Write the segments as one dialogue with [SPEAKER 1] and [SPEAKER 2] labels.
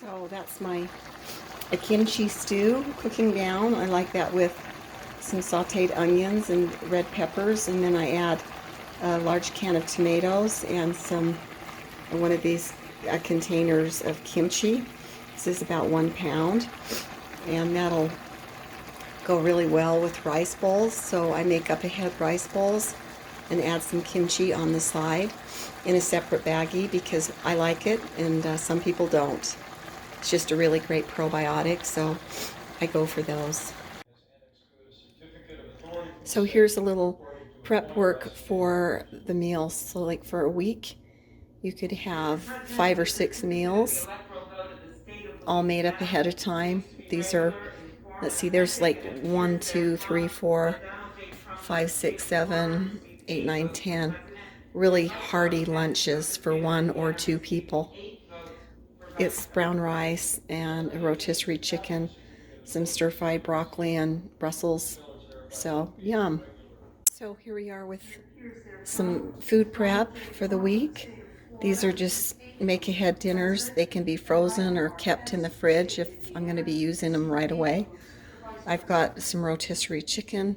[SPEAKER 1] So that's a kimchi stew cooking down. I like that with some sauteed onions and red peppers, and then I add a large can of tomatoes and one of these containers of kimchi. This is about 1 pound, and that'll go really well with rice bowls. So I make up ahead rice bowls and add some kimchi on the side in a separate baggie because I like it and some people don't. It's just a really great probiotic, so I go for those. So here's a little prep work for the meals. So like for a week, you could have 5 or 6 meals all made up ahead of time. These are, let's see, there's like 1, 2, 3, 4, 5, 6, 7, 8, 9, 10 really hearty lunches for 1 or 2 people. It's brown rice and a rotisserie chicken, some stir-fried broccoli and Brussels. So, yum. So here we are with some food prep for the week. These are just make-ahead dinners. They can be frozen or kept in the fridge if I'm going to be using them right away. I've got some rotisserie chicken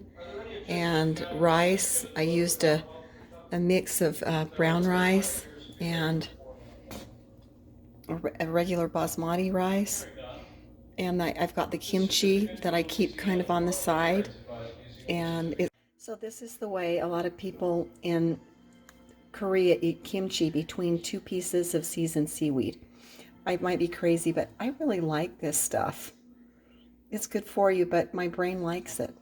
[SPEAKER 1] and rice. I used a mix of brown rice and a regular basmati rice. And I've got the kimchi that I keep kind of on the side. So this is the way a lot of people in Korea eat kimchi, between 2 pieces of seasoned seaweed. I might be crazy, but I really like this stuff. It's good for you, but my brain likes it.